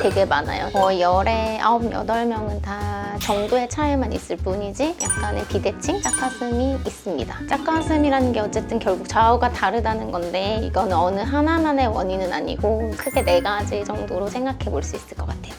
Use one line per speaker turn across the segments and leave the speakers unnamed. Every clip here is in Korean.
되게 많아요. 거의 열에 9, 8명은 다 정도의 차이만 있을 뿐이지 약간의 비대칭, 짝가슴이 있습니다. 짝가슴이라는 게 어쨌든 결국 좌우가 다르다는 건데 이거는 어느 하나만의 원인은 아니고 크게 4가지 정도로 생각해 볼 수 있을 것 같아요.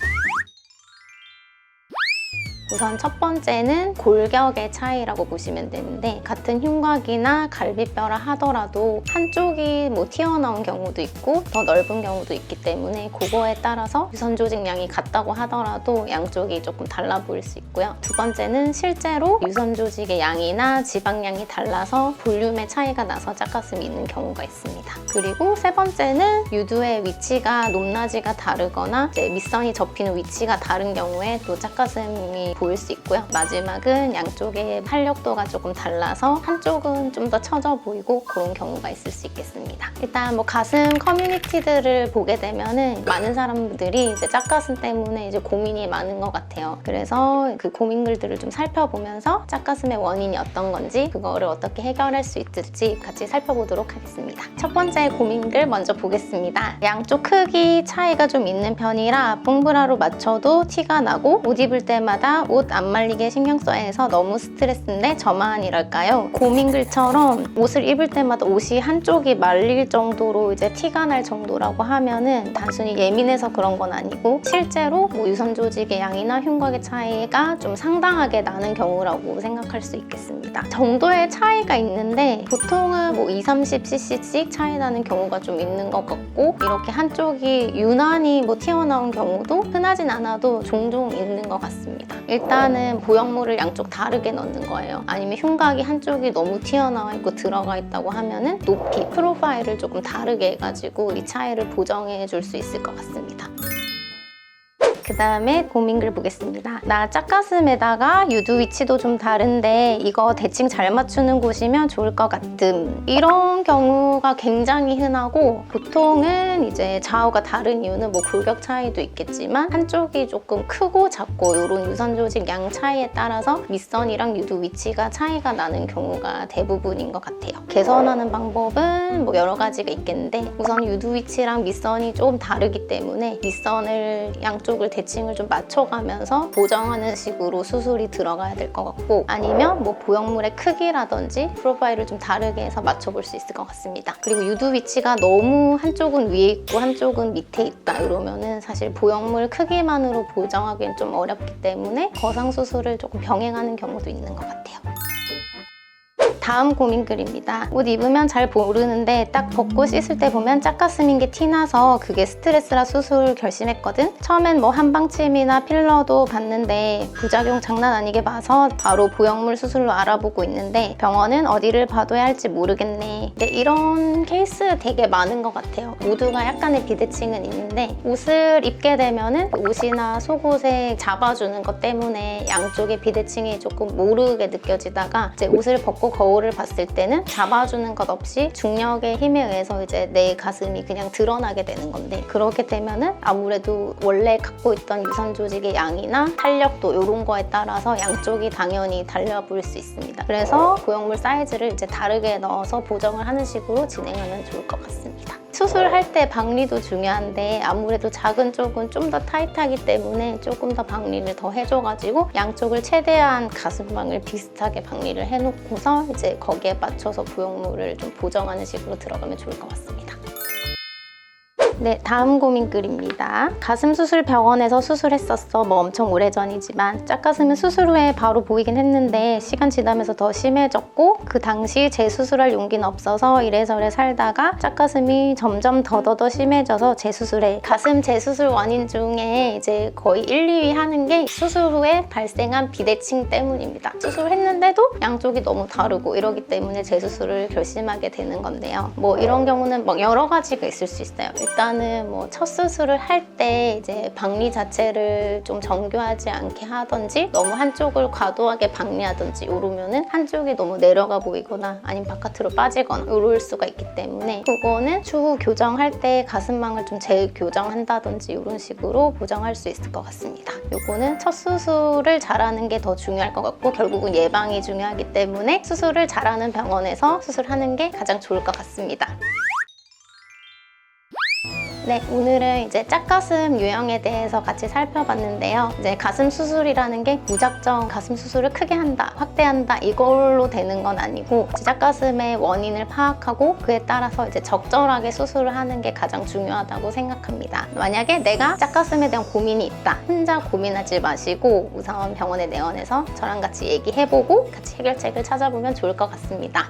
우선 첫 번째는 골격의 차이라고 보시면 되는데 같은 흉곽이나 갈비뼈라 하더라도 한쪽이 튀어나온 경우도 있고 더 넓은 경우도 있기 때문에 그거에 따라서 유선 조직량이 같다고 하더라도 양쪽이 조금 달라 보일 수 있고요. 두 번째는 실제로 유선 조직의 양이나 지방량이 달라서 볼륨의 차이가 나서 짝가슴이 있는 경우가 있습니다. 그리고 세 번째는 유두의 위치가 높낮이가 다르거나 이제 밑선이 접히는 위치가 다른 경우에 또 짝가슴이 보일 수 있고요. 마지막은 양쪽의 활력도가 조금 달라서 한쪽은 좀 더 처져 보이고 그런 경우가 있을 수 있겠습니다. 일단 가슴 커뮤니티들을 보게 되면은 많은 사람들이 이제 짝가슴 때문에 이제 고민이 많은 것 같아요. 그래서 그 고민글들을 좀 살펴보면서 짝가슴의 원인이 어떤 건지 그거를 어떻게 해결할 수 있을지 같이 살펴보도록 하겠습니다. 첫 번째 고민글 먼저 보겠습니다. 양쪽 크기 차이가 좀 있는 편이라 뽕브라로 맞춰도 티가 나고 옷 입을 때마다 옷 안 말리게 신경 써야 해서 너무 스트레스인데 저만이랄까요? 고민글처럼 옷을 입을 때마다 옷이 한쪽이 말릴 정도로 이제 티가 날 정도라고 하면은 단순히 예민해서 그런 건 아니고 실제로 유선 조직의 양이나 흉곽의 차이가 좀 상당하게 나는 경우라고 생각할 수 있겠습니다. 정도의 차이가 있는데 보통은 2, 30cc씩 차이 나는 경우가 좀 있는 것 같고 이렇게 한쪽이 유난히 튀어나온 경우도 흔하진 않아도 종종 있는 것 같습니다. 일단은 보형물을 양쪽 다르게 넣는 거예요. 아니면 흉곽이 한쪽이 너무 튀어나와 있고 들어가 있다고 하면은 높이, 프로파일을 조금 다르게 해가지고 이 차이를 보정해 줄 수 있을 것 같습니다. 그 다음에 고민글 보겠습니다. 나 짝가슴에다가 유두 위치도 좀 다른데 이거 대칭 잘 맞추는 곳이면 좋을 것 같음. 이런 경우가 굉장히 흔하고 보통은 이제 좌우가 다른 이유는 골격 차이도 있겠지만 한쪽이 조금 크고 작고 이런 유선 조직 양 차이에 따라서 밑선이랑 유두 위치가 차이가 나는 경우가 대부분인 것 같아요. 개선하는 방법은 여러 가지가 있겠는데 우선 유두 위치랑 밑선이 조금 다르기 때문에 밑선을 양쪽을 대칭을 좀 맞춰가면서 보정하는 식으로 수술이 들어가야 될 것 같고 아니면 보형물의 크기라든지 프로파일을 좀 다르게 해서 맞춰볼 수 있을 것 같습니다. 그리고 유두 위치가 너무 한쪽은 위에 있고 한쪽은 밑에 있다 이러면은 사실 보형물 크기만으로 보정하기엔 좀 어렵기 때문에 거상 수술을 조금 병행하는 경우도 있는 것 같아요. 다음 고민글입니다. 옷 입으면 잘 모르는데 딱 벗고 씻을 때 보면 짝가슴인 게 티나서 그게 스트레스라 수술 결심했거든. 처음엔 한방침이나 필러도 봤는데 부작용 장난 아니게 봐서 바로 보형물 수술로 알아보고 있는데 병원은 어디를 봐둬야 할지 모르겠네. 근데 이런 케이스 되게 많은 것 같아요. 모두가 약간의 비대칭은 있는데 옷을 입게 되면은 옷이나 속옷에 잡아주는 것 때문에 양쪽의 비대칭이 조금 모르게 느껴지다가 이제 옷을 벗고 거울을 봤을 때는 잡아주는 것 없이 중력의 힘에 의해서 이제 내 가슴이 그냥 드러나게 되는 건데 그렇게 되면은 아무래도 원래 갖고 있던 유선 조직의 양이나 탄력도 이런 거에 따라서 양쪽이 당연히 달라 보일 수 있습니다. 그래서 보형물 사이즈를 이제 다르게 넣어서 보정을 하는 식으로 진행하면 좋을 것 같습니다. 수술할 때 박리도 중요한데 아무래도 작은 쪽은 좀 더 타이트하기 때문에 조금 더 박리를 더 해줘가지고 양쪽을 최대한 가슴방을 비슷하게 박리를 해놓고서 이제 거기에 맞춰서 보형물을 좀 보정하는 식으로 들어가면 좋을 것 같습니다. 네, 다음 고민글입니다. 가슴 수술 병원에서 수술했었어. 엄청 오래전이지만 짝가슴은 수술 후에 바로 보이긴 했는데 시간 지나면서 더 심해졌고 그 당시 재수술할 용기는 없어서 이래저래 살다가 짝가슴이 점점 더더더 심해져서 재수술해. 가슴 재수술 원인 중에 이제 거의 1, 2위 하는 게 수술 후에 발생한 비대칭 때문입니다. 수술했는데도 양쪽이 너무 다르고 이러기 때문에 재수술을 결심하게 되는 건데요. 이런 경우는 여러 가지가 있을 수 있어요. 일단은 첫 수술을 할 때 이제 박리 자체를 좀 정교하지 않게 하든지 너무 한쪽을 과도하게 박리하든지 이러면은 한쪽이 너무 내려가 보이거나 아니면 바깥으로 빠지거나 이럴 수가 있기 때문에 그거는 추후 교정할 때 가슴망을 좀 재교정한다든지 이런 식으로 보정할 수 있을 것 같습니다. 이거는 첫 수술을 잘하는 게 더 중요할 것 같고 결국은 예방이 중요하기 때문에 수술을 잘하는 병원에서 수술하는 게 가장 좋을 것 같습니다. 네, 오늘은 이제 짝가슴 유형에 대해서 같이 살펴봤는데요. 이제 가슴 수술이라는 게 무작정 가슴 수술을 크게 한다, 확대한다 이걸로 되는 건 아니고 짝가슴의 원인을 파악하고 그에 따라서 이제 적절하게 수술을 하는 게 가장 중요하다고 생각합니다. 만약에 내가 짝가슴에 대한 고민이 있다, 혼자 고민하지 마시고 우선 병원에 내원해서 저랑 같이 얘기해보고 같이 해결책을 찾아보면 좋을 것 같습니다.